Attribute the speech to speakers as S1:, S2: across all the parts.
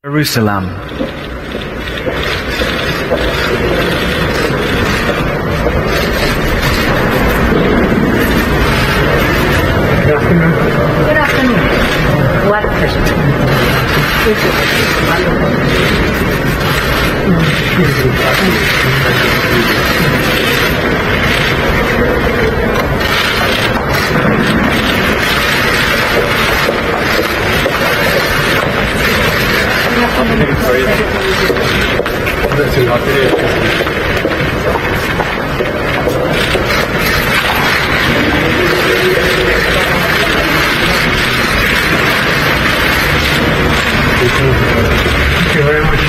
S1: Jerusalem.
S2: Good afternoon. What
S3: Thank you very much.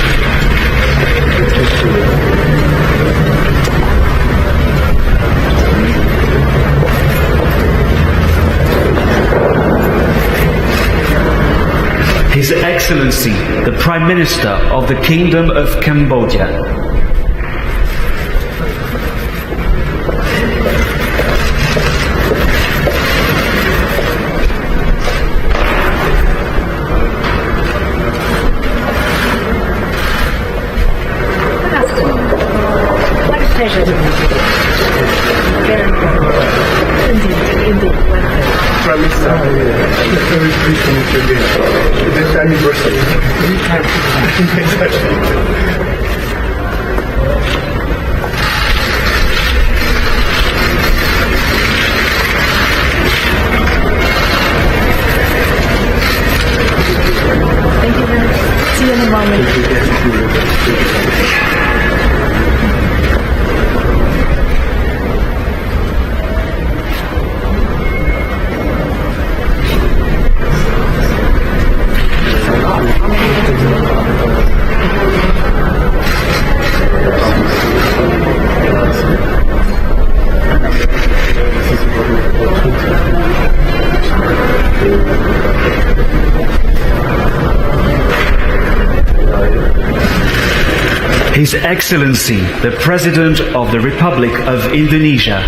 S1: His Excellency, the Prime Minister of the Kingdom of Cambodia.
S2: What a pleasure to meet you. Very good. Indeed.
S3: Prime Minister, very pleased to meet you again. This anniversary.
S2: Thank you very much. See you in a moment.
S1: His Excellency, the President of the Republic of Indonesia.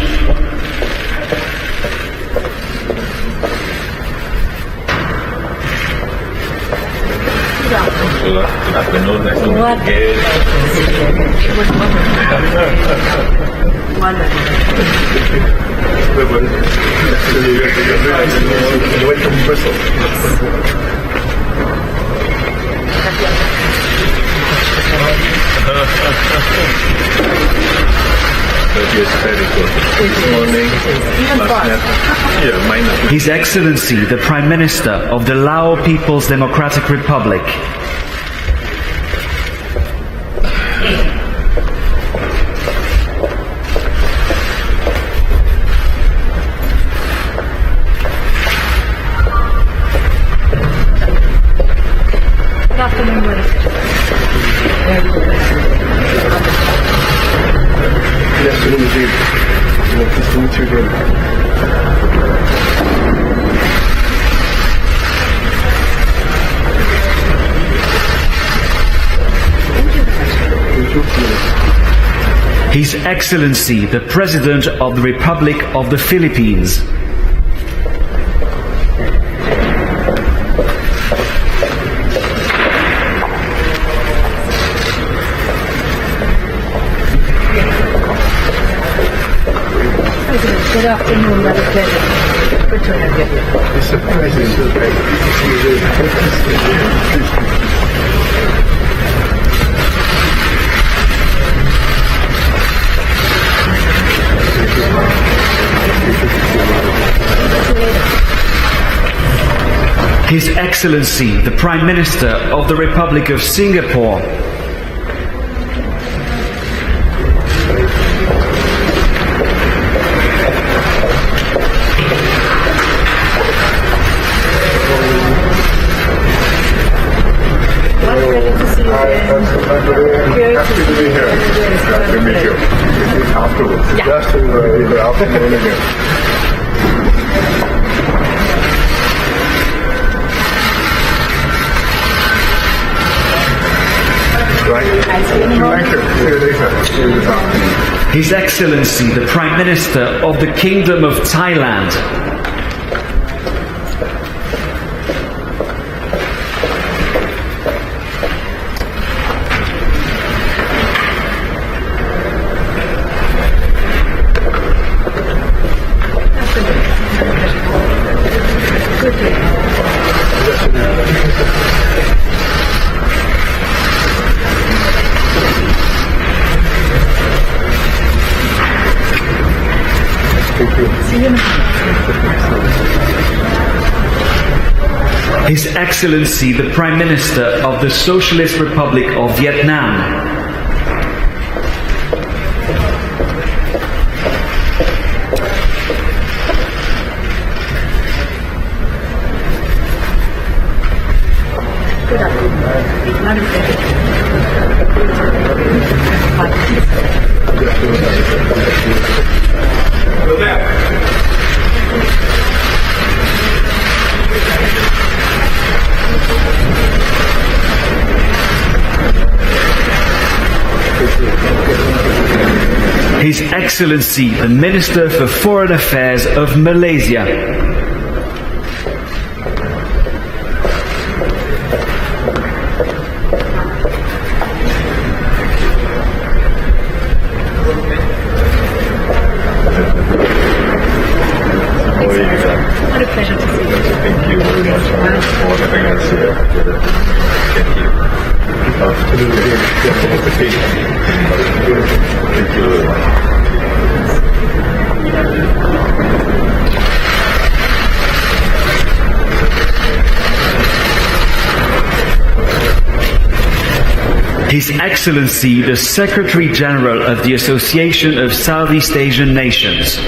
S4: Good afternoon. Nice to meet you
S2: What?
S4: again.
S3: Welcome to Brussels.
S4: Yes, very good. This morning, last night, yeah, mine.
S1: His Excellency, the Prime Minister of the Lao People's Democratic Republic.
S2: Good afternoon, Minister.
S3: Good afternoon, indeed. Nice to meet you again.
S1: His Excellency, the President of the Republic of the Philippines.
S2: Good afternoon, what a pleasure. Good to have you here.
S3: It's a pleasure. It's a pleasure.
S1: His Excellency, the Prime Minister of the Republic of Singapore.
S3: Happy to be here. Nice to meet you. Afterwards. Just in the afternoon again. Right? Thank you. See you later. See you this afternoon.
S1: His Excellency, the Prime Minister of the Kingdom of Thailand. His Excellency the Prime Minister of the Socialist Republic of Vietnam,
S2: Good afternoon. Madam
S1: His Excellency the Minister for Foreign Affairs of Malaysia,
S2: What a pleasure to see you.
S4: Thank you very much for having us here. Thank you. Thank you very much.
S1: His Excellency the Secretary General of the Association of Southeast Asian Nations,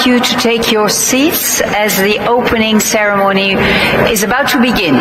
S5: invite you to take your seats as the opening ceremony is about to begin.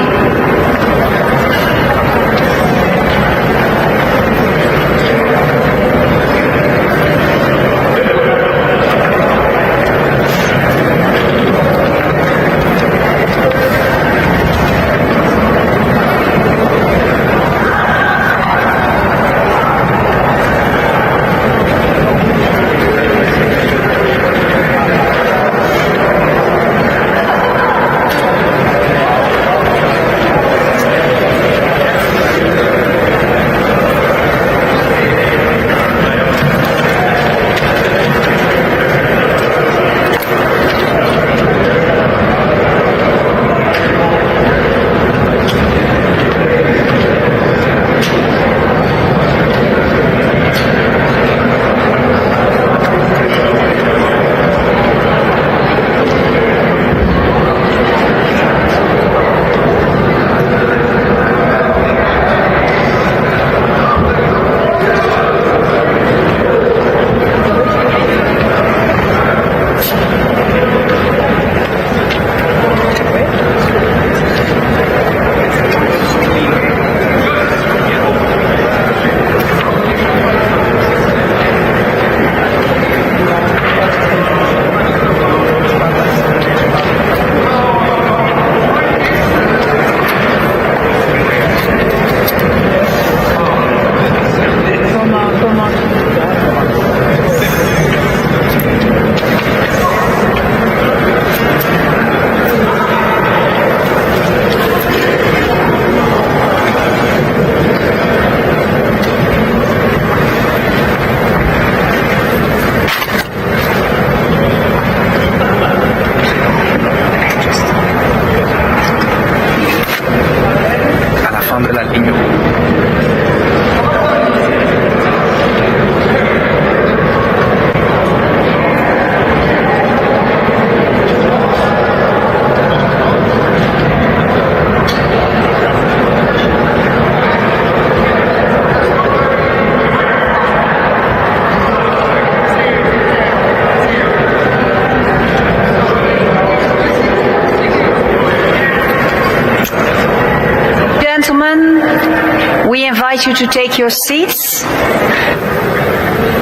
S5: We invite you to take your seats.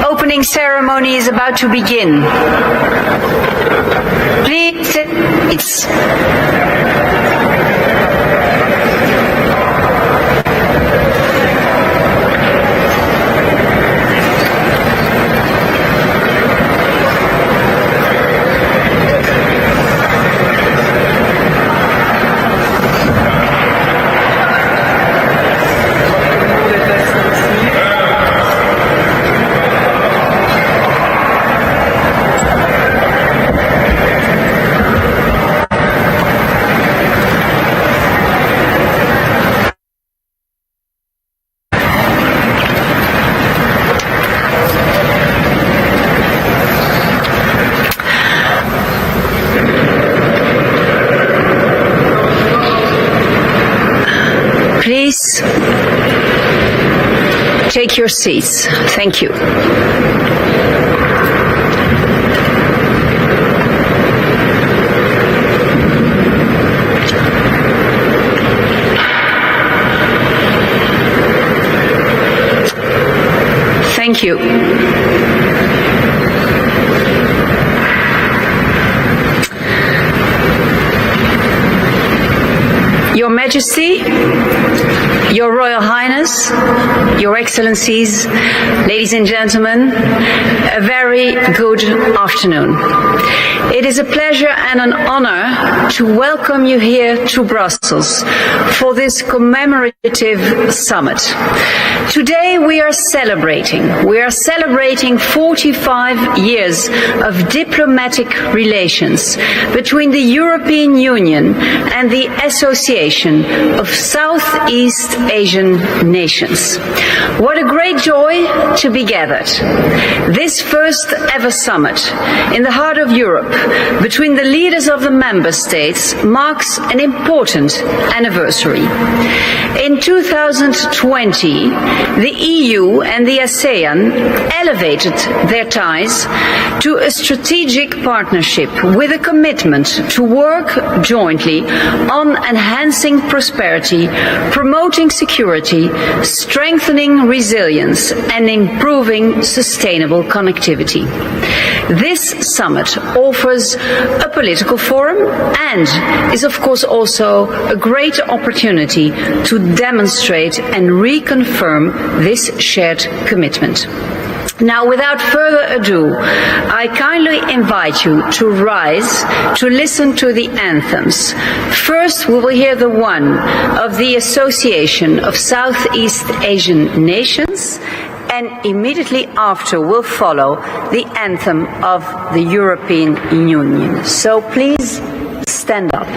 S5: Opening ceremony is about to begin. Please take seats. Please take your seats. Thank you. Thank you. Your Majesty, Your Royal Highness, Your Excellencies, ladies and gentlemen, a very good afternoon. It is a pleasure and an honor to welcome you here to Brussels for this commemorative summit. Today we are celebrating 45 years of diplomatic relations between the European Union and the Association of Southeast Asian Nations. What a great joy to be gathered. This first ever summit in the heart of Europe between the leaders of the member states marks an important anniversary. In 2020, the EU and the ASEAN elevated their ties to a strategic partnership with a commitment to work jointly on enhancing prosperity, promoting security, strengthening resilience, and improving sustainable connectivity. This summit offers a political forum and is, of course, also a great opportunity to demonstrate and reconfirm this shared commitment. Now, without further ado, I kindly invite you to rise to listen to the anthems. First, we will hear the one of the Association of Southeast Asian Nations, and immediately after will follow the anthem of the European Union. So please stand up.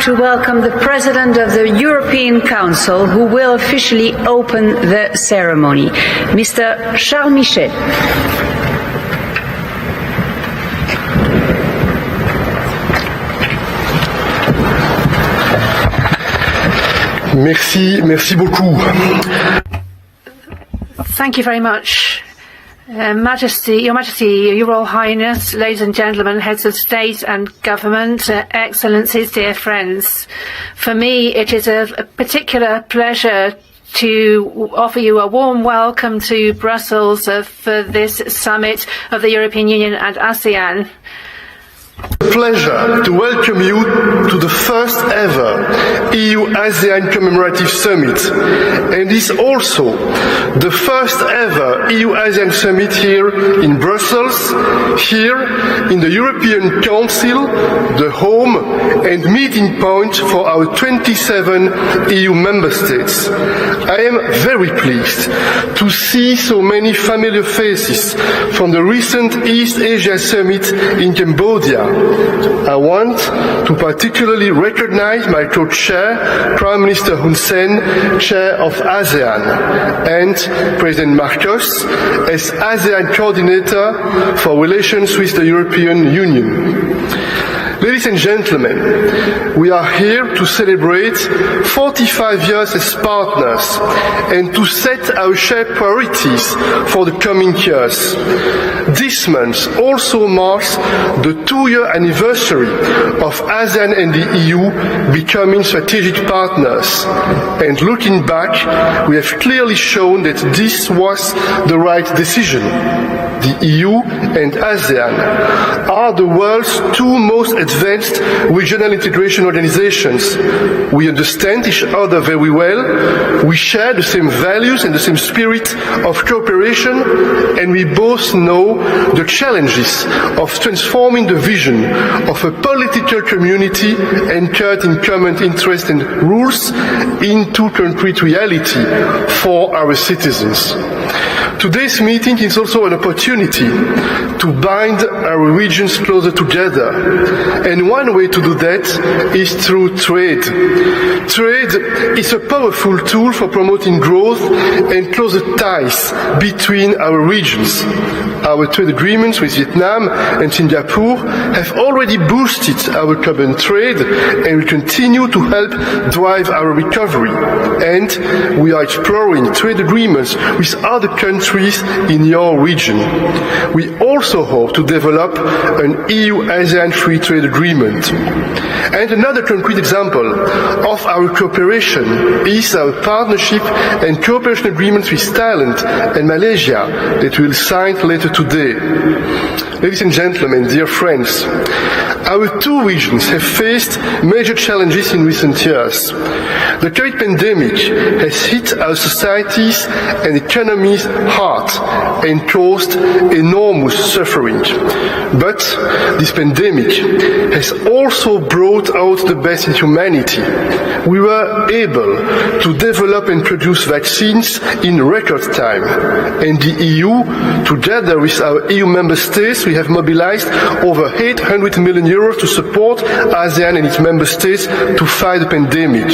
S5: To welcome the President of the European Council, who will officially open the ceremony, Mr. Charles Michel.
S6: Merci beaucoup.
S2: Thank you very much. Your Majesty, Your Royal Highness, ladies and gentlemen, heads of state and government, excellencies, dear friends. For me, it is a particular pleasure to offer you a warm welcome to Brussels for this summit of the European Union and ASEAN.
S6: Pleasure to welcome you to the first ever EU-ASEAN Commemorative Summit, and is also the first ever EU-ASEAN Summit here in Brussels, here in the European Council, the home and meeting point for our 27 EU member states. I am very pleased to see so many familiar faces from the recent East Asia Summit in Cambodia. I want to particularly recognize my co-chair, Prime Minister Hun Sen, Chair of ASEAN, and President Marcos as ASEAN Coordinator for relations with the European Union. Ladies and gentlemen, we are here to celebrate 45 years as partners and to set our shared priorities for the coming years. This month also marks the 2-year anniversary of ASEAN and the EU becoming strategic partners. And looking back, we have clearly shown that this was the right decision. The EU and ASEAN are the world's 2 most advanced regional integration organizations. We understand each other very well, we share the same values and the same spirit of cooperation, and we both know the challenges of transforming the vision of a political community anchored in common interests and rules into concrete reality for our citizens. Today's meeting is also an opportunity to bind our regions closer together. And one way to do that is through trade. Trade is a powerful tool for promoting growth and closer ties between our regions. Our trade agreements with Vietnam and Singapore have already boosted our common trade and will continue to help drive our recovery. And we are exploring trade agreements with other countries in your region. We also hope to develop an EU-ASEAN free trade agreement. And another concrete example of our cooperation is our partnership and cooperation agreements with Thailand and Malaysia that we will sign later today. Ladies and gentlemen, dear friends, our 2 regions have faced major challenges in recent years. The COVID pandemic has hit our societies and economies hard and caused enormous suffering. But this pandemic has also brought out the best in humanity. We were able to develop and produce vaccines in record time. And the EU, together with our EU member states, we have mobilized over 800 million euros to support ASEAN and its member states to fight the pandemic.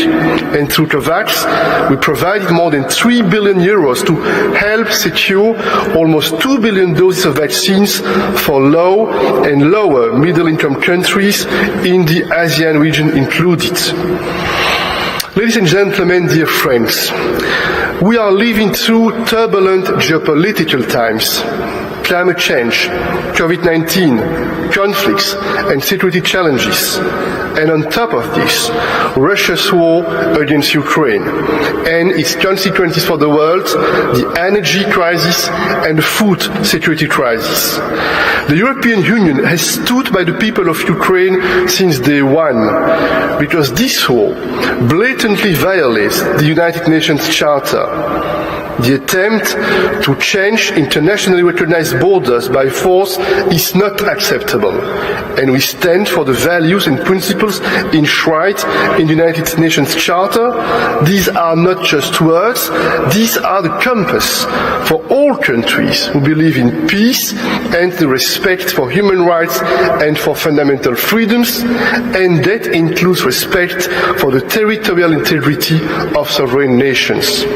S6: And through COVAX, we provided more than 3 billion euros to help secure almost 2 billion doses of vaccines for low and lower middle-income countries in the ASEAN region included. Ladies and gentlemen, dear friends, we are living through turbulent geopolitical times. Climate change, COVID-19, conflicts and security challenges. And on top of this, Russia's war against Ukraine and its consequences for the world, the energy crisis and the food security crisis. The European Union has stood by the people of Ukraine since day one, because this war blatantly violates the United Nations Charter. The attempt to change internationally recognized borders by force is not acceptable, and we stand for the values and principles enshrined in the United Nations Charter. These are not just words, these are the compass for all countries who believe in peace and the respect for human rights and for fundamental freedoms, and that includes respect for the territorial integrity of sovereign nations.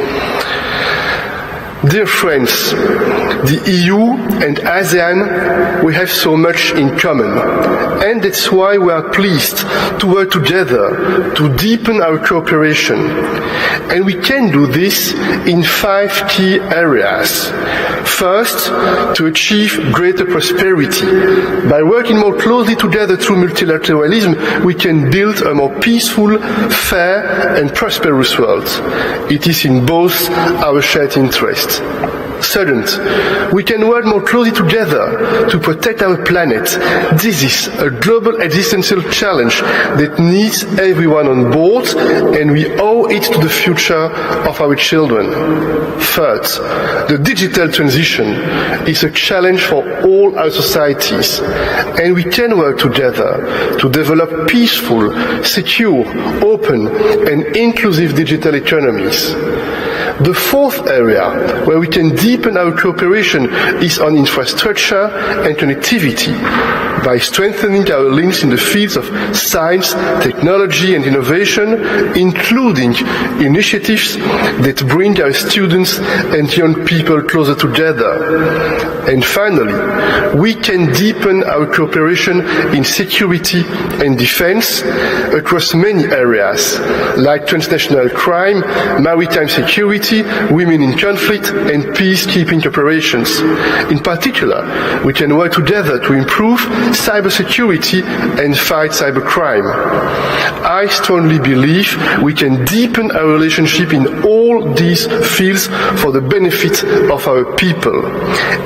S6: Dear friends, the EU and ASEAN, we have so much in common, and that's why we are pleased to work together to deepen our cooperation. And we can do this in 5 key areas. First, to achieve greater prosperity. By working more closely together through multilateralism, we can build a more peaceful, fair and prosperous world. It is in both our shared interests. Second, we can work more closely together to protect our planet. This is a global existential challenge that needs everyone on board, and we owe it to the future of our children. Third, the digital transition is a challenge for all our societies, and we can work together to develop peaceful, secure, open and inclusive digital economies. The fourth area where we can deepen our cooperation is on infrastructure and connectivity, by strengthening our links in the fields of science, technology and innovation, including initiatives that bring our students and young people closer together. And finally, we can deepen our cooperation in security and defense across many areas, like transnational crime, maritime security, women in conflict, and peacekeeping operations. In particular, we can work together to improve cybersecurity and fight cybercrime. I strongly believe we can deepen our relationship in all these fields for the benefit of our people.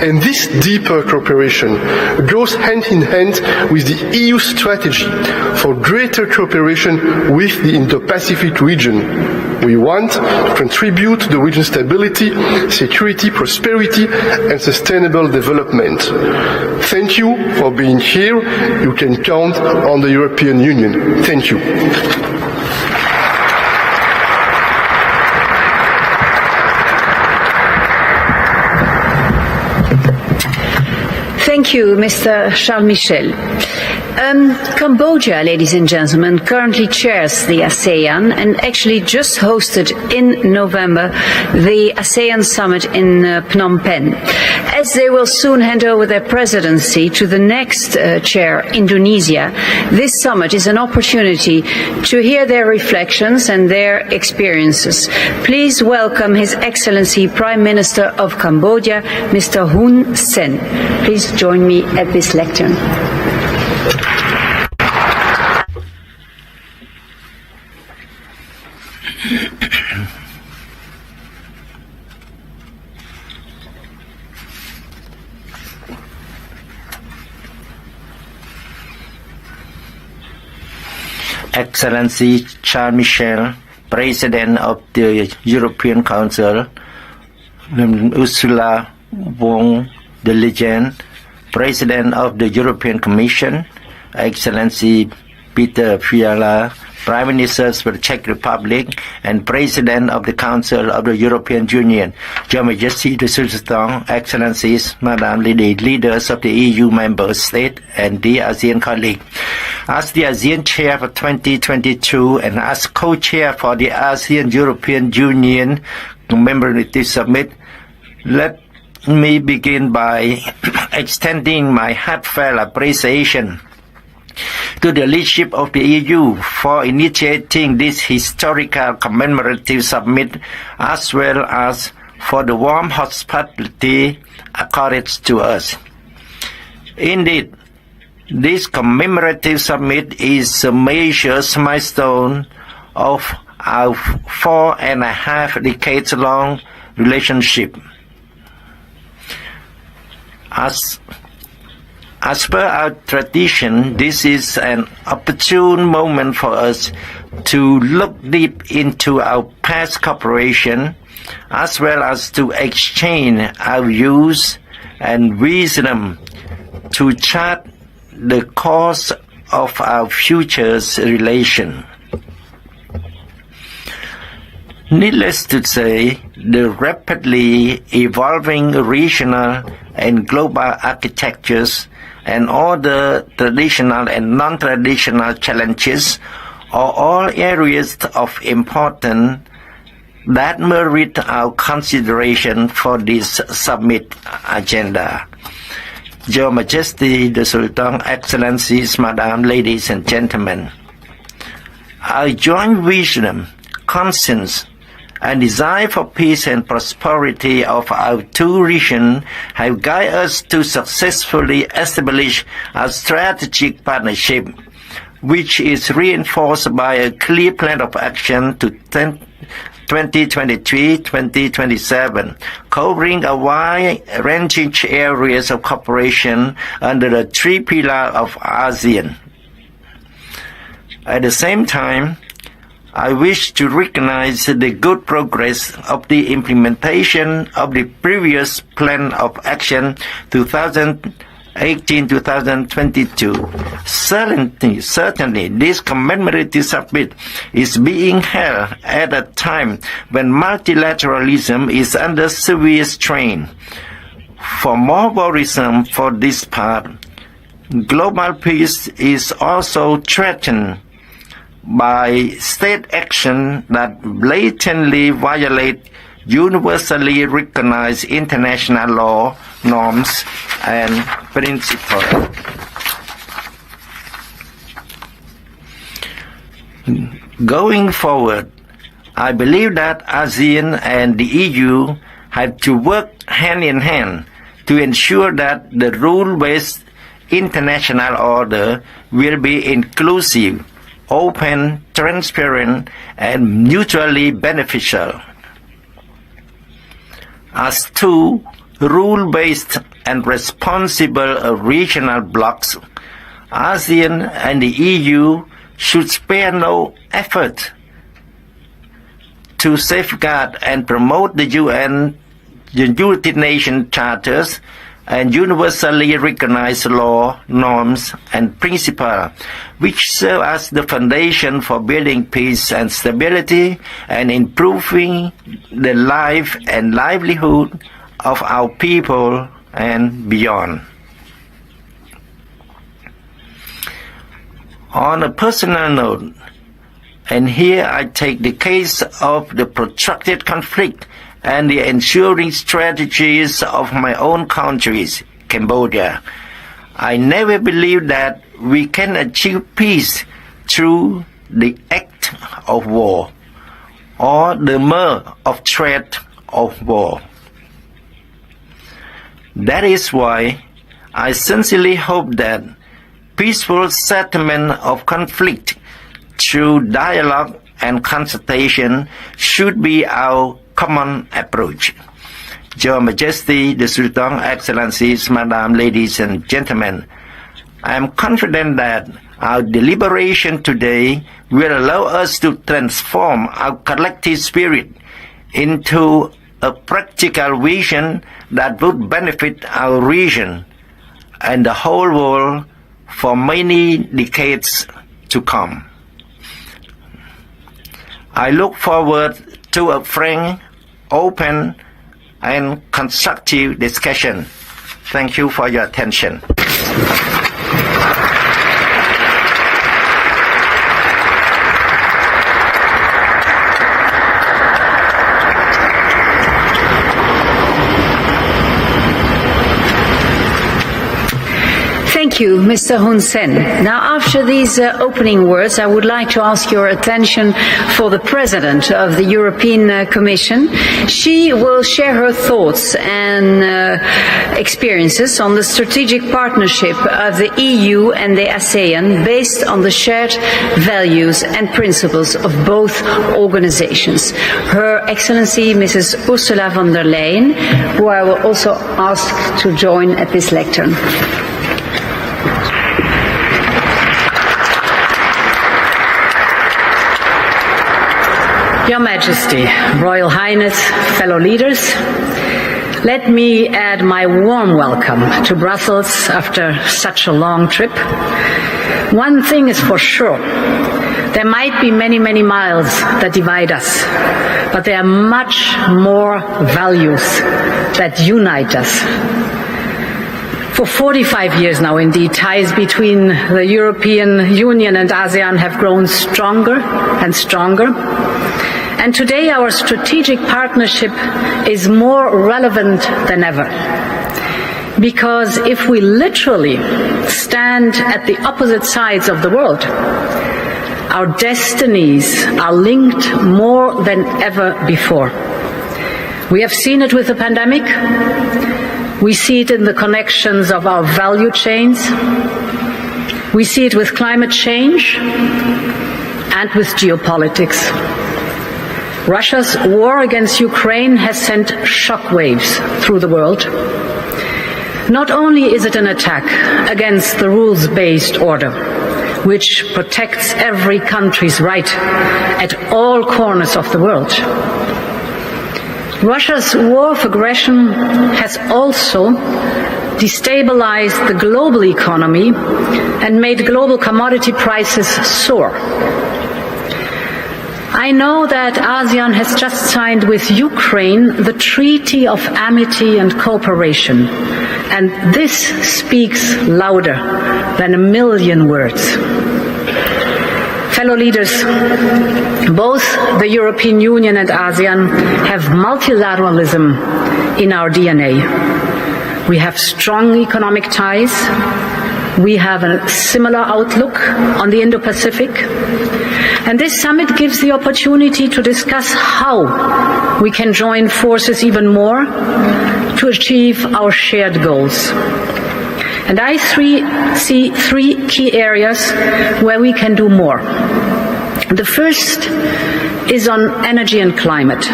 S6: And this deeper cooperation goes hand in hand with the EU strategy for greater cooperation with the Indo-Pacific region. We want to contribute to the region's stability, security, prosperity, and sustainable development. Thank you for being here. You can count on the European Union. Thank you.
S5: Thank you, Mr. Charles Michel. Cambodia, ladies and gentlemen, currently chairs the ASEAN and actually just hosted in November the ASEAN Summit in Phnom Penh. As they will soon hand over their presidency to the next chair, Indonesia, this summit is an opportunity to hear their reflections and their experiences. Please welcome His Excellency Prime Minister of Cambodia, Mr. Hun Sen. Please join me at this lectern.
S7: Excellency Charles Michel, President of the European Council, Ursula Bong, the legend, President of the European Commission, Excellency Peter Fiala, Prime Minister of the Czech Republic, and President of the Council of the European Union, Your Majesty the Sultan, Excellencies, Madam Leaders of the EU member states, and the ASEAN colleagues. As the ASEAN Chair for 2022 and as co-chair for the ASEAN-European Union Commemorative Summit, let me begin by extending my heartfelt appreciation to the leadership of the EU for initiating this historical commemorative summit, as well as for the warm hospitality accorded to us. Indeed, this commemorative summit is a major milestone of our 4.5 decades-long relationship. As per our tradition, this is an opportune moment for us to look deep into our past cooperation, as well as to exchange our views and wisdom to chart the course of our future's relation. Needless to say, the rapidly evolving regional and global architectures and all the traditional and non-traditional challenges are all areas of importance that merit our consideration for this summit agenda. Your Majesty the Sultan, Excellencies, Madam, ladies and gentlemen, our joint wisdom, conscience, and desire for peace and prosperity of our two regions have guided us to successfully establish a strategic partnership, which is reinforced by a clear plan of action to 2023-2027, covering a wide-ranging areas of cooperation under the three pillars of ASEAN. At the same time, I wish to recognize the good progress of the implementation of the previous Plan of Action 2013-2017 2018-2022. Certainly, this commemorative summit is being held at a time when multilateralism is under severe strain. For more worrisome for this part, global peace is also threatened by state action that blatantly violate universally recognized international law, norms, and principles. Going forward, I believe that ASEAN and the EU have to work hand in hand to ensure that the rule-based international order will be inclusive, open, transparent, and mutually beneficial. As two rule-based and responsible regional blocs, ASEAN and the EU should spare no effort to safeguard and promote the United Nations charters and universally recognized law, norms, and principles, which serve as the foundation for building peace and stability and improving the life and livelihood of our people and beyond. On a personal note, and here I take the case of the protracted conflict and the ensuing strategies of my own country, Cambodia. I never believed that we can achieve peace through the act of war or the mere of threat of war. That is why I sincerely hope that peaceful settlement of conflict through dialogue and consultation should be our common approach. Your Majesty, the Sultan, Excellencies, Madam, ladies and gentlemen, I am confident that our deliberation today will allow us to transform our collective spirit into a practical vision that would benefit our region and the whole world for many decades to come. I look forward to a frank, open, and constructive discussion. Thank you for your attention.
S5: Thank you, Mr. Hun Sen. Now, after these opening words, I would like to ask your attention for the President of the European Commission. She will share her thoughts and experiences on the strategic partnership of the EU and the ASEAN based on the shared values and principles of both organizations. Her Excellency, Mrs. Ursula von der Leyen, who I will also ask to join at this lectern. Your Majesty, Royal Highness, fellow leaders, let me add my warm welcome to Brussels after such a long trip. One thing is for sure, there might be many, many miles that divide us, but there are much more values that unite us. For 45 years now, indeed, ties between the European Union and ASEAN have grown stronger and stronger. And today our strategic partnership is more relevant than ever. Because if we literally stand at the opposite sides of the world, our destinies are linked more than ever before. We have seen it with the pandemic. We see it in the connections of our value chains. We see it with climate change and with geopolitics. Russia's war against Ukraine has sent shockwaves through the world. Not only is it an attack against the rules-based order, which protects every country's right at all corners of the world, Russia's war of aggression has also destabilized the global economy and made global commodity prices soar. I know that ASEAN has just signed with Ukraine the Treaty of Amity and Cooperation, and this speaks louder than a million words. Fellow leaders, both the European Union and ASEAN have multilateralism in our DNA. We have strong economic ties. We have a similar outlook on the Indo-Pacific. And this summit gives the opportunity to discuss how we can join forces even more to achieve our shared goals. And I see three key areas where we can do more. The first is on energy and climate.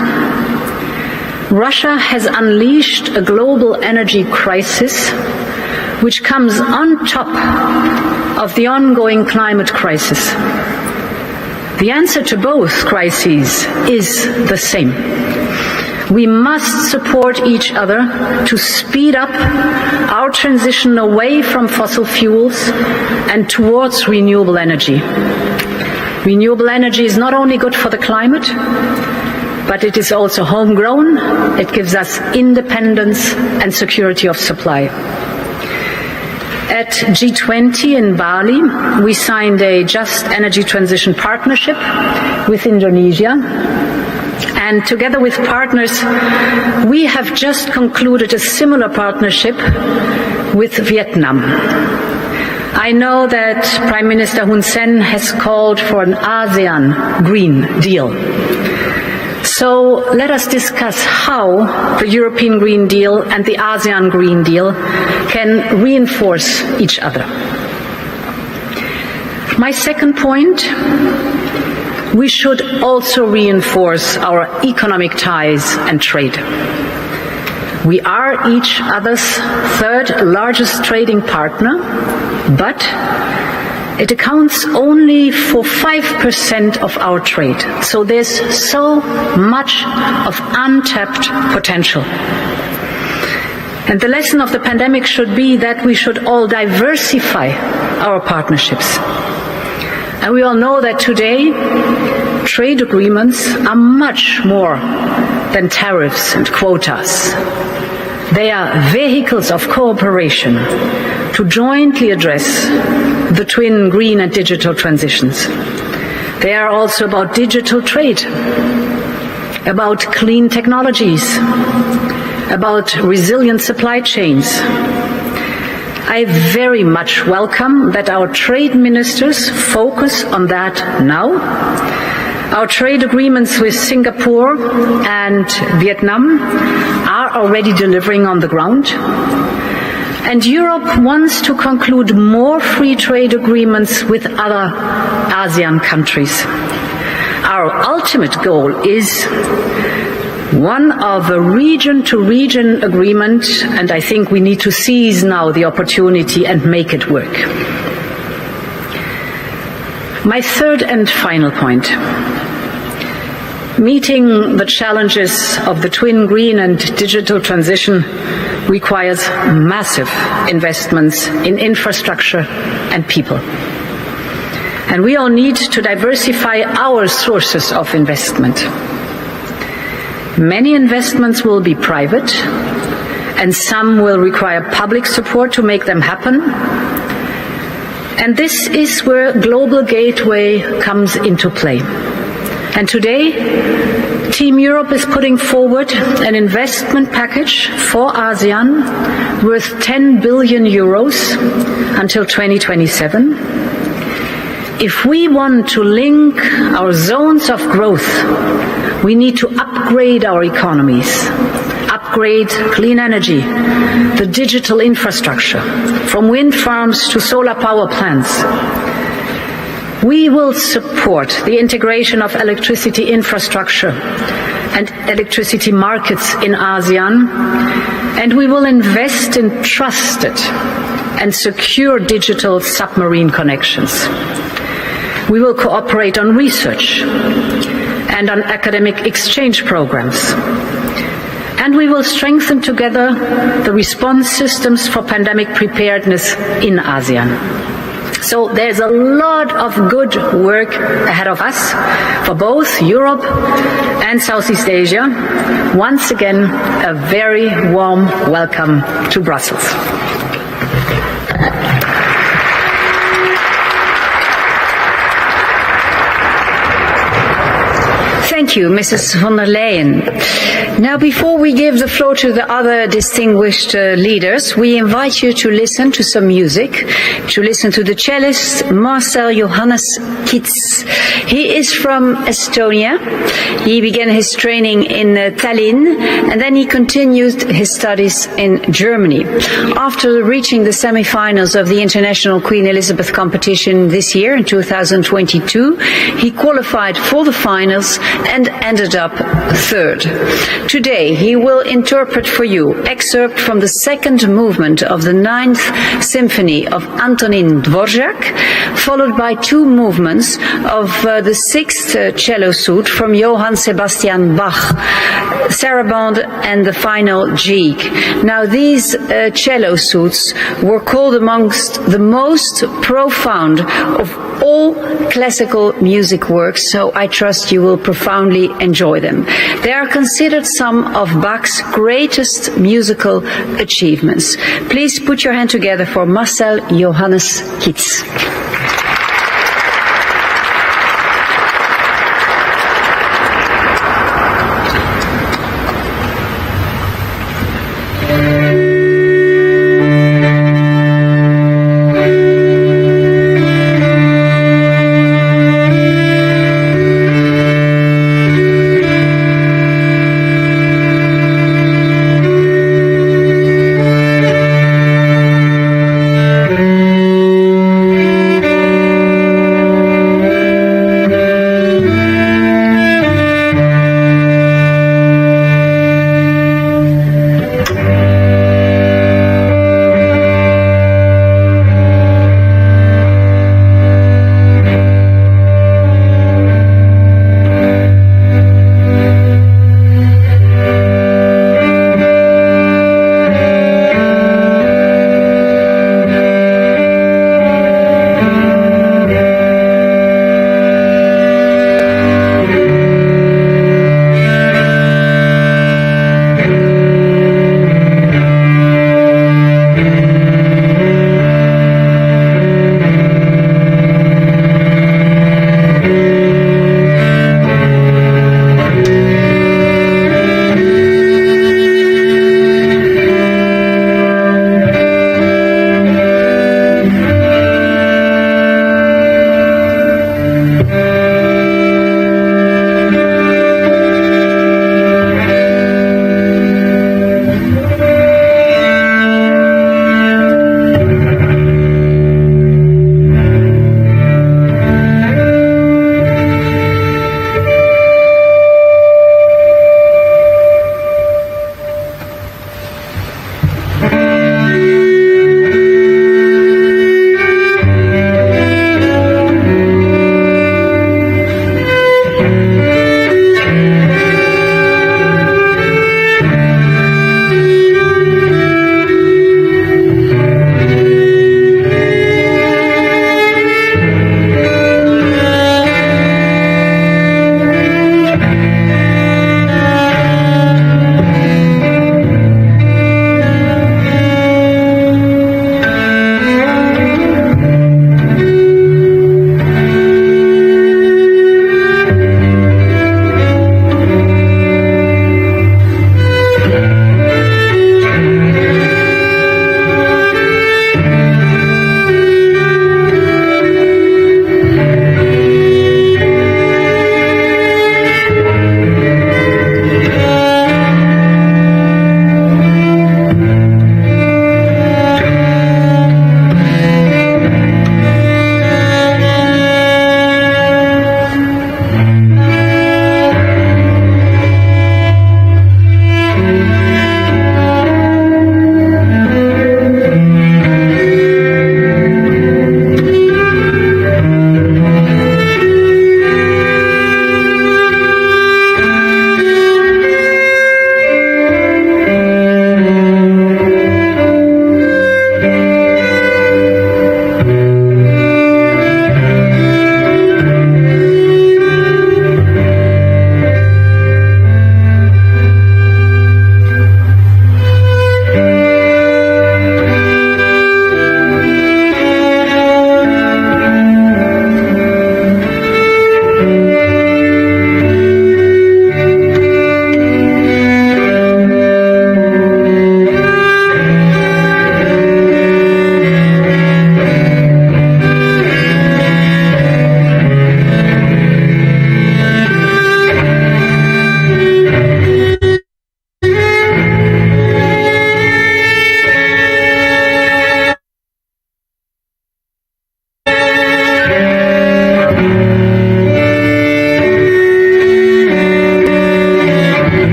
S5: Russia has unleashed a global energy crisis which comes on top of the ongoing climate crisis. The answer to both crises is the same. We must support each other to speed up our transition away from fossil fuels and towards renewable energy. Renewable energy is not only good for the climate, but it is also homegrown. It gives us independence and security of supply. At G20 in Bali, we signed a just energy transition partnership with Indonesia. And together with partners, we have just concluded a similar partnership with Vietnam. I know that Prime Minister Hun Sen has called for an ASEAN Green Deal. So let us discuss how the European Green Deal and the ASEAN Green Deal can reinforce each other. My second point, we should also reinforce our economic ties and trade. We are each other's third largest trading partner, but it accounts only for 5% of our trade. So there's so much of untapped potential. And the lesson of the pandemic should be that we should all diversify our partnerships. And we all know that today, trade agreements are much more than tariffs and quotas. They are vehicles of cooperation to jointly address the twin green and digital transitions. They are also about digital trade, about clean technologies, about resilient supply chains. I very much welcome that our trade ministers focus on that now. Our trade agreements with Singapore and Vietnam are already delivering on the ground. And Europe wants to conclude more free trade agreements with other ASEAN countries. Our ultimate goal is one of a region-to-region agreement, and I think we need to seize now the opportunity and make it work. My third and final point. Meeting the challenges of the twin green and digital transition requires massive investments in infrastructure and people. And we all need to diversify our sources of investment. Many investments will be private, and some will require public support to make them happen. And this is where Global Gateway comes into play. And today, Team Europe is putting forward an investment package for ASEAN worth 10 billion euros until 2027. If we want to link our zones of growth, we need to upgrade our economies, upgrade clean energy, the digital infrastructure, from wind farms to solar power plants. We will support the integration of electricity infrastructure and electricity markets in ASEAN, and we will invest in trusted and secure digital submarine connections. We will cooperate on research and on academic exchange programs. And we will strengthen together the response systems for pandemic preparedness in ASEAN. So there's a lot of good work ahead of us for both Europe and Southeast Asia. Once again, a very warm welcome to Brussels. Thank you, Mrs. von der Leyen. Now, before we give the floor to the other distinguished leaders, we invite you to listen to some music, to listen to the cellist Marcel Johannes Kits. He is from Estonia. He began his training in Tallinn, and then he continued his studies in Germany. After reaching the semi-finals of the International Queen Elizabeth competition this year, in 2022, he qualified for the finals and ended up third. Today, he will interpret for you excerpt from the second movement of the Ninth Symphony of Antonin Dvorak, followed by two movements of the Sixth Cello Suite from Johann Sebastian Bach, Sarabande and the final Gigue. Now, these cello suites were called amongst the most profound of all classical music works, so I trust you will profoundly enjoy them. They are considered some of Bach's greatest musical achievements. Please put your hand together for Marcel Johannes Kits.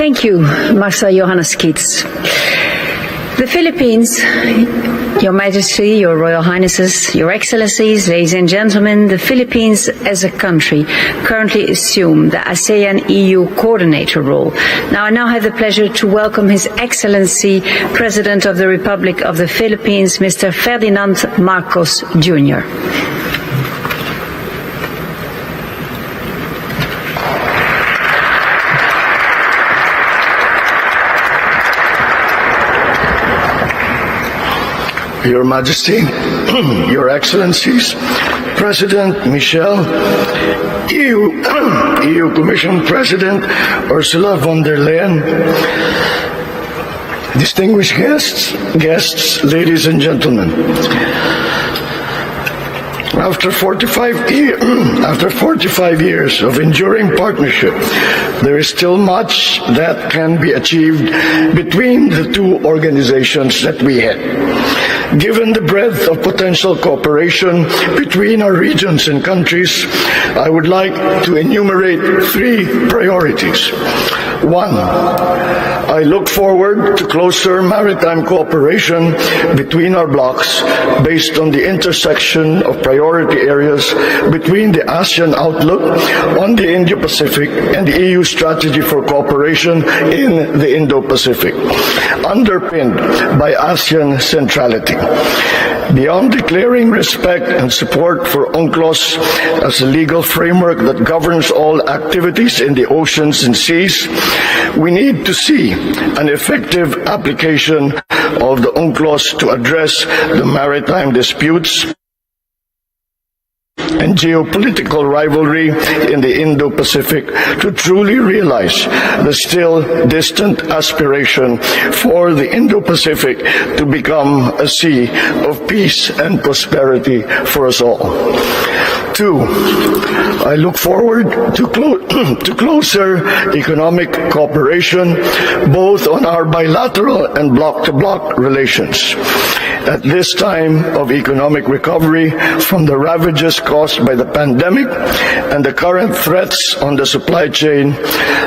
S5: Thank you, Master Johannes Keats. The Philippines, Your Majesty, Your Royal Highnesses, Your Excellencies, ladies and gentlemen, the Philippines as a country currently assume the ASEAN-EU coordinator role. Now, I have the pleasure to welcome His Excellency, President of the Republic of the Philippines, Mr. Ferdinand Marcos Jr.
S6: Your Majesty, Your Excellencies, President Michel, EU Commission President Ursula von der Leyen, distinguished guests, ladies and gentlemen. After 45 years of enduring partnership, there is still much that can be achieved between the two organizations that we head. Given the breadth of potential cooperation between our regions and countries, I would like to enumerate 3 priorities. 1, I look forward to closer maritime cooperation between our blocs based on the intersection of priority areas between the ASEAN outlook on the Indo-Pacific and the EU strategy for cooperation in the Indo-Pacific, underpinned by ASEAN centrality. Beyond declaring respect and support for UNCLOS as a legal framework that governs all activities in the oceans and seas, we need to see an effective application of the UNCLOS to address the maritime disputes and geopolitical rivalry in the Indo-Pacific to truly realize the still distant aspiration for the Indo-Pacific to become a sea of peace and prosperity for us all. 2, I look forward to closer economic cooperation both on our bilateral and bloc-to-bloc relations. At this time of economic recovery from the ravages caused by the pandemic and the current threats on the supply chain,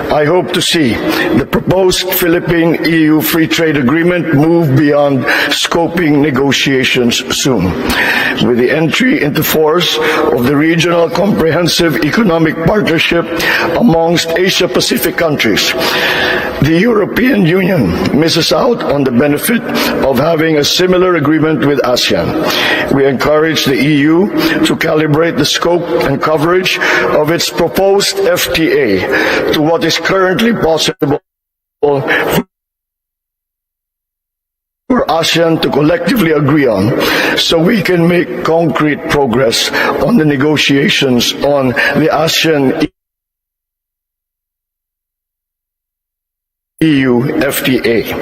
S6: I hope to see the proposed Philippine-EU Free Trade Agreement move beyond scoping negotiations soon. With the entry into force of the Regional Comprehensive Economic Partnership amongst Asia-Pacific countries, the European Union misses out on the benefit of having a similar agreement with ASEAN. We encourage the EU to calibrate the scope and coverage of its proposed FTA to what is currently possible for ASEAN to collectively agree on, so we can make concrete progress on the negotiations on the ASEAN-EU FTA.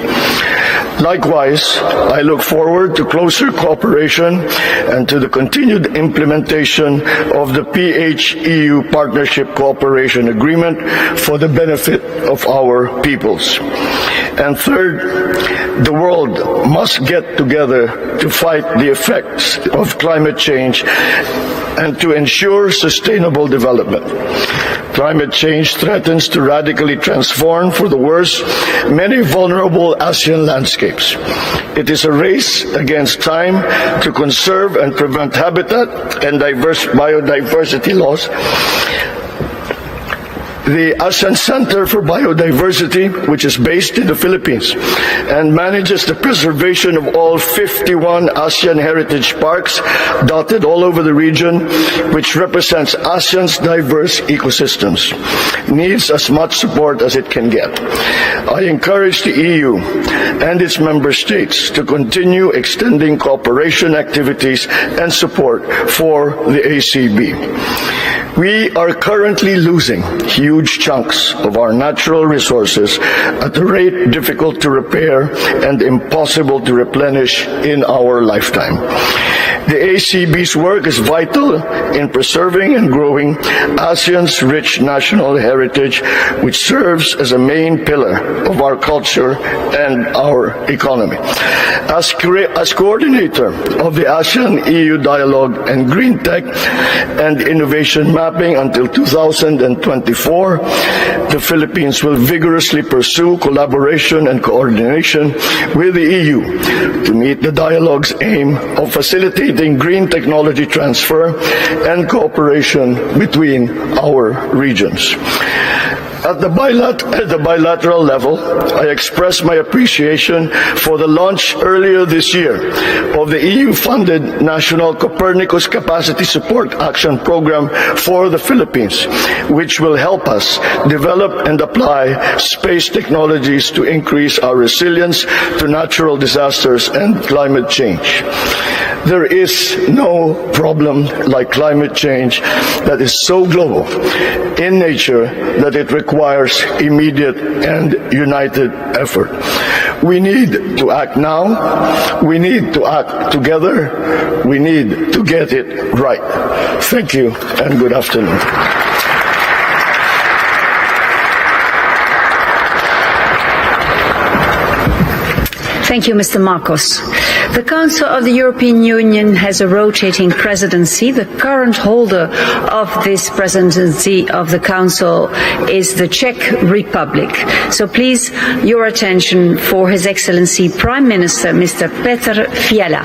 S6: Likewise, I look forward to closer cooperation and to the continued implementation of the PH-EU Partnership Cooperation Agreement for the benefit of our peoples. And third, the world must get together to fight the effects of climate change and to ensure sustainable development. Climate change threatens to radically transform for the worse many vulnerable ASEAN landscapes. It is a race against time to conserve and prevent habitat and biodiversity loss. The ASEAN Center for Biodiversity, which is based in the Philippines and manages the preservation of all 51 ASEAN heritage parks dotted all over the region, which represents ASEAN's diverse ecosystems, needs as much support as it can get. I encourage the EU and its member states to continue extending cooperation activities and support for the ACB. We are currently losing huge chunks of our natural resources at a rate difficult to repair and impossible to replenish in our lifetime. The ACB's work is vital in preserving and growing ASEAN's rich national heritage, which serves as a main pillar of our culture and our economy. As coordinator of the ASEAN-EU Dialogue and Green Tech and Innovation
S8: mapping until 2024, the Philippines will vigorously pursue collaboration and coordination with the EU to meet the dialogue's aim of facilitating green technology transfer and cooperation between our regions. At the bilateral level, I express my appreciation for the launch earlier this year of the EU-funded National Copernicus Capacity Support Action Program for the Philippines, which will help us develop and apply space technologies to increase our resilience to natural disasters and climate change. There is no problem like climate change that is so global in nature that it requires immediate and united effort. We need to act now. We need to act together. We need to get it right. Thank you and good afternoon.
S5: Thank you, Mr. Marcos. The Council of the European Union has a rotating presidency. The current holder of this presidency of the Council is the Czech Republic. So please, your attention for His Excellency Prime Minister, Mr. Petr Fiala.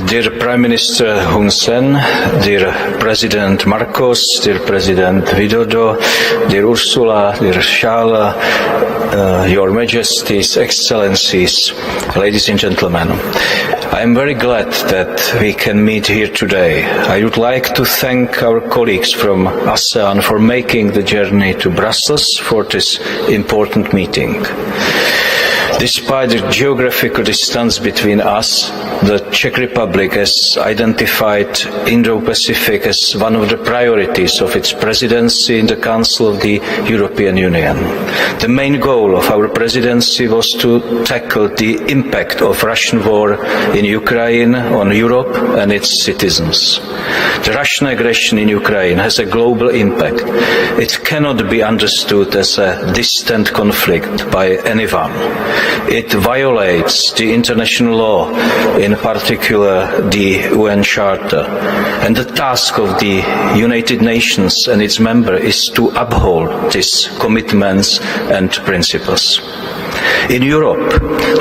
S9: Dear Prime Minister Hun Sen, dear President Marcos, dear President Widodo, dear Ursula, dear Charles, Your Majesties, Excellencies, ladies and gentlemen, I am very glad that we can meet here today. I would like to thank our colleagues from ASEAN for making the journey to Brussels for this important meeting. Despite the geographical distance between us, the Czech Republic has identified Indo-Pacific as one of the priorities of its presidency in the Council of the European Union. The main goal of our presidency was to tackle the impact of Russian war in Ukraine on Europe and its citizens. The Russian aggression in Ukraine has a global impact. It cannot be understood as a distant conflict by anyone. It violates the international law, in particular the UN Charter, and the task of the United Nations and its members is to uphold these commitments and principles. In Europe,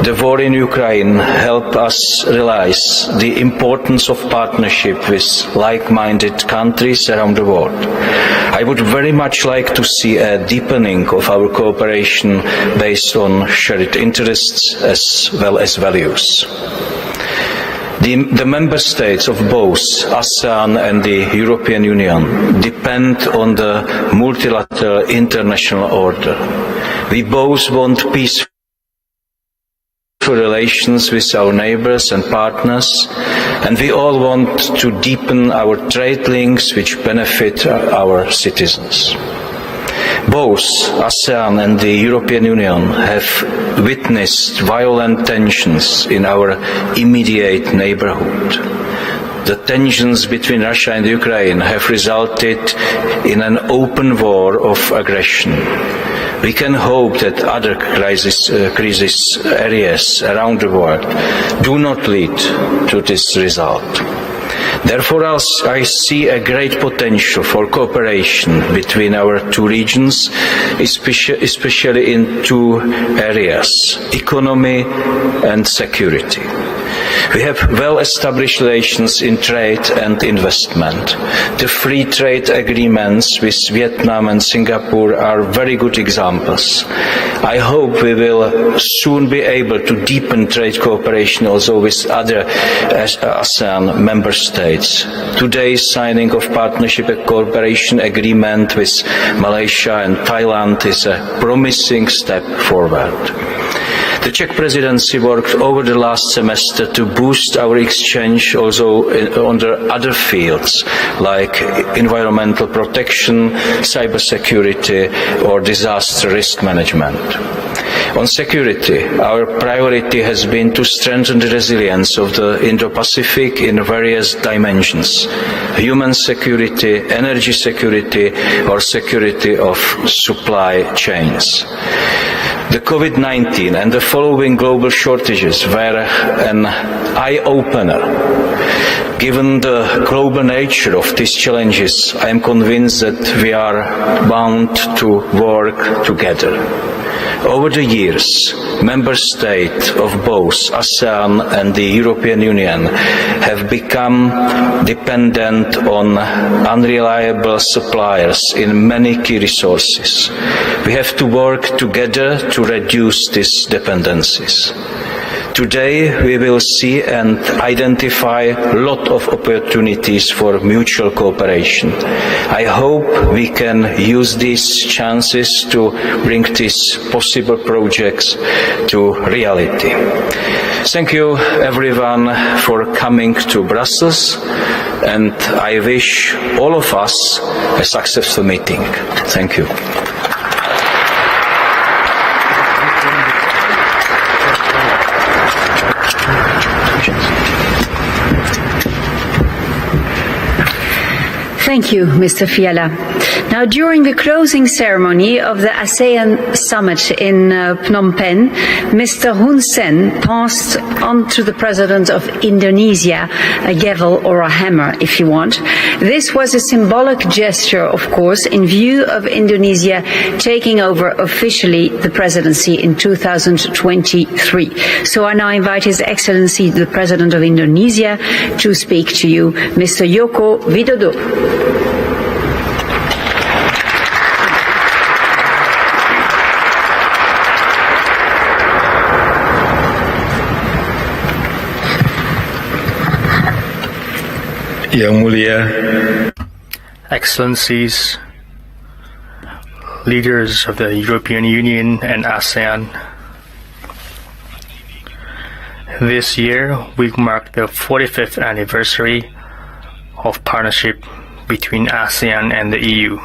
S9: the war in Ukraine helped us realize the importance of partnership with like-minded countries around the world. I would very much like to see a deepening of our cooperation based on shared interests as well as values. The member states of both ASEAN and the European Union depend on the multilateral international order. We both want peaceful relations with our neighbors and partners, and we all want to deepen our trade links which benefit our citizens. Both ASEAN and the European Union have witnessed violent tensions in our immediate neighborhood. The tensions between Russia and Ukraine have resulted in an open war of aggression. We can hope that other crisis areas around the world do not lead to this result. Therefore, I see a great potential for cooperation between our two regions, especially in two areas, economy and security. We have well-established relations in trade and investment. The free trade agreements with Vietnam and Singapore are very good examples. I hope we will soon be able to deepen trade cooperation also with other ASEAN member states. Today's signing of partnership and cooperation agreement with Malaysia and Thailand is a promising step forward. The Czech presidency worked over the last semester to boost our exchange also on the other fields like environmental protection, cybersecurity or disaster risk management. On security, our priority has been to strengthen the resilience of the Indo-Pacific in various dimensions: human security, energy security, or security of supply chains. The COVID-19 and the following global shortages were an eye-opener. Given the global nature of these challenges, I am convinced that we are bound to work together. Over the years, member states of both ASEAN and the European Union have become dependent on unreliable suppliers in many key resources. We have to work together to reduce these dependencies. Today, we will see and identify a lot of opportunities for mutual cooperation. I hope we can use these chances to bring these possible projects to reality. Thank you, everyone, for coming to Brussels, and I wish all of us a successful meeting. Thank you.
S5: Thank you, Mr. Fiala. Now, during the closing ceremony of the ASEAN Summit in Phnom Penh, Mr. Hun Sen passed on to the President of Indonesia a gavel or a hammer, if you want. This was a symbolic gesture, of course, in view of Indonesia taking over officially the presidency in 2023. So I now invite His Excellency, the President of Indonesia, to speak to you, Mr. Joko Widodo.
S4: Yang Mulia,
S10: Excellencies, leaders of the European Union and ASEAN, this year we mark the 45th anniversary of partnership between ASEAN and the EU.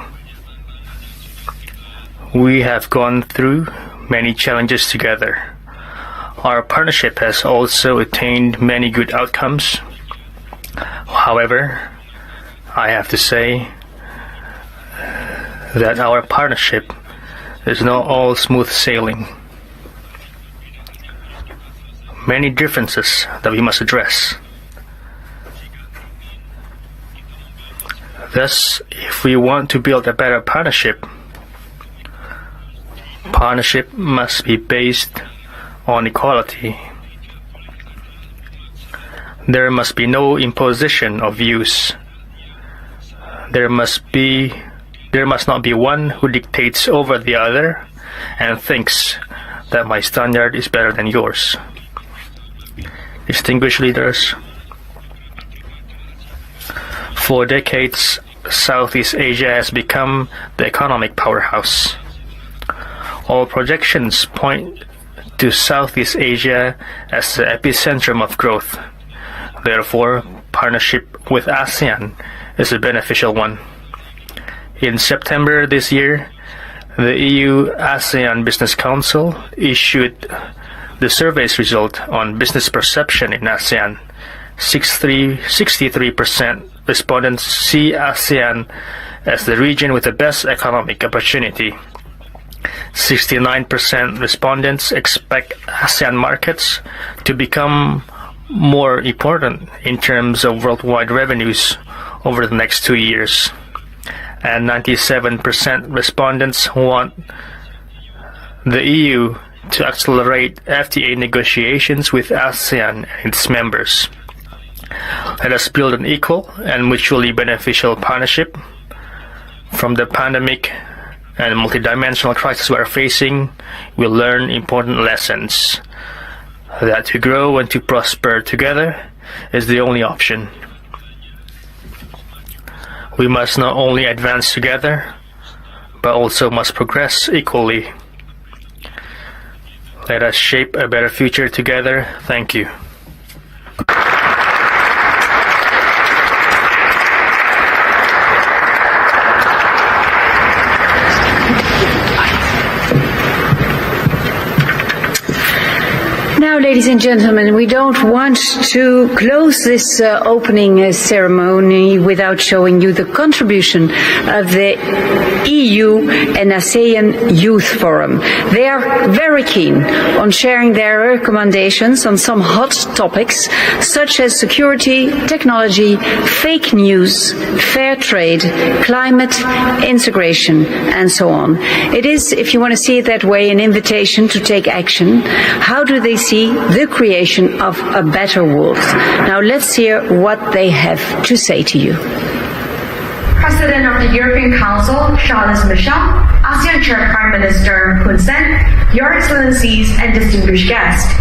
S10: We have gone through many challenges together. Our partnership has also attained many good outcomes. However, I have to say that our partnership is not all smooth sailing. Many differences that we must address. Thus, if we want to build a better partnership must be based on equality. There must be no imposition of views. There must not be one who dictates over the other and thinks that my standard is better than yours. Distinguished leaders, for decades, Southeast Asia has become the economic powerhouse. All projections point to Southeast Asia as the epicentrum of growth. Therefore, partnership with ASEAN is a beneficial one. In September this year, the EU-ASEAN Business Council issued the survey's result on business perception in ASEAN. 63% respondents see ASEAN as the region with the best economic opportunity. 69% respondents expect ASEAN markets to become more important in terms of worldwide revenues over the next 2 years. And 97% respondents want the EU to accelerate FTA negotiations with ASEAN and its members. Let us build an equal and mutually beneficial partnership. From the pandemic and multidimensional crisis we are facing, we learn important lessons. That to grow and to prosper together is the only option. We must not only advance together, but also must progress equally. Let us shape a better future together. Thank you.
S5: Now, ladies and gentlemen, we don't want to close this opening ceremony without showing you the contribution of the EU and ASEAN Youth Forum. They are very keen on sharing their recommendations on some hot topics such as security, technology, fake news, fair trade, climate, integration, and so on. It is, if you want to see it that way, an invitation to take action. How do they see the creation of a better world? Now let's hear what they have to say to you.
S11: President of the European Council, Charles Michel, ASEAN Chair Prime Minister Hun Sen, Your Excellencies and distinguished guests.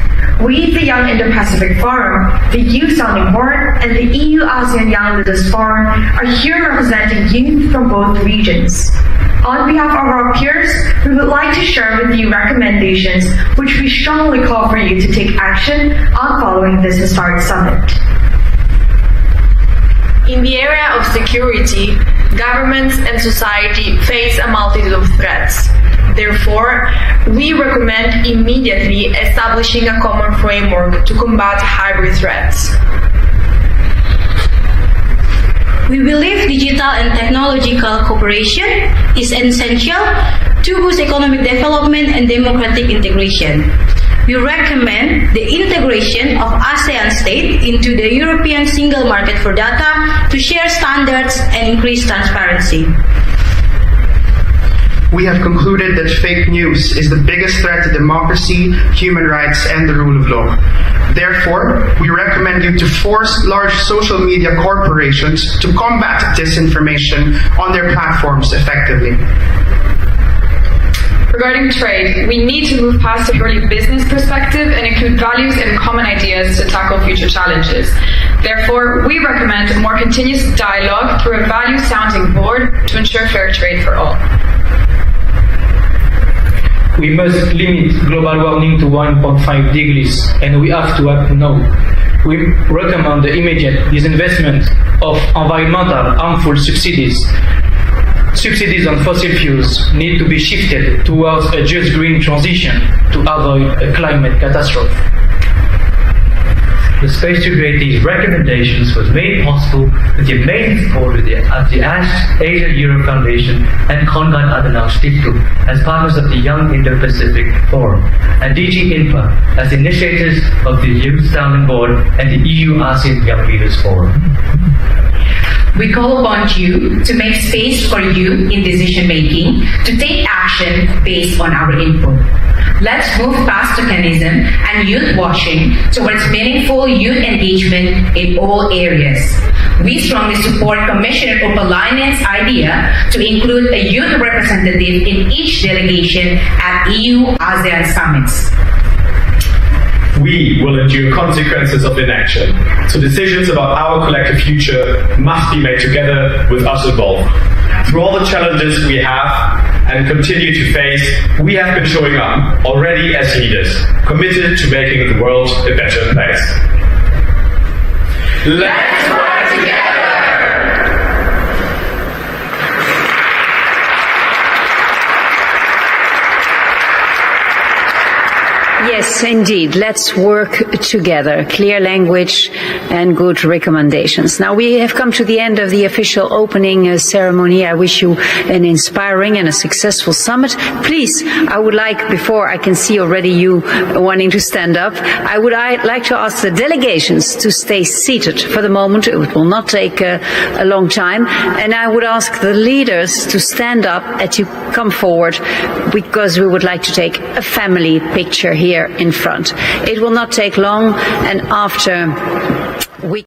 S11: We, the Young Indo-Pacific Forum, the Youth Sounding Board, and the EU-ASEAN Young Leaders Forum are here representing youth from both regions. On behalf of our peers, we would like to share with you recommendations which we strongly call for you to take action on following this historic summit.
S12: In the area of security, governments and society face a multitude of threats. Therefore, we recommend immediately establishing a common framework to combat hybrid threats.
S13: We believe digital and technological cooperation is essential to boost economic development and democratic integration. We recommend the integration of ASEAN states into the European single market for data to share standards and increase transparency.
S14: We have concluded that fake news is the biggest threat to democracy, human rights, and the rule of law. Therefore, we recommend you to force large social media corporations to combat disinformation on their platforms effectively.
S15: Regarding trade, we need to move past a purely business perspective and include values and common ideas to tackle future challenges. Therefore, we recommend a more continuous dialogue through a value-sounding board to ensure fair trade for all.
S16: We must limit global warming to 1.5 degrees, and we have to act now. We recommend the immediate disinvestment of environmental harmful subsidies. Subsidies on fossil fuels need to be shifted towards a just green transition to avoid a climate catastrophe.
S17: The space to create these recommendations was made possible with the amazing support of the ASEAN-EU Foundation and Konrad Adenauer Stiftung as partners of the Young Indo-Pacific Forum, and DG INPA as initiators of the Youth Sounding Board and the EU-ASEAN Young Leaders Forum.
S18: We call upon you to make space for youth in decision-making, to take action based on our input. Let's move past tokenism and youth washing towards meaningful youth engagement in all areas. We strongly support Commissioner Upalainen's idea to include a youth representative in each delegation at EU-ASEAN summits.
S19: We will endure consequences of inaction, so decisions about our collective future must be made together with us involved. Through all the challenges we have and continue to face, we have been showing up already as leaders, committed to making the world a better place. Let's work together!
S5: Yes, indeed. Let's work together. Clear language and good recommendations. Now, we have come to the end of the official opening ceremony. I wish you an inspiring and a successful summit. Please, I would like, before I can see already you wanting to stand up, I'd like to ask the delegations to stay seated for the moment. It will not take a long time. And I would ask the leaders to stand up and to come forward, because we would like to take a family picture here in front. It will not take long, and after we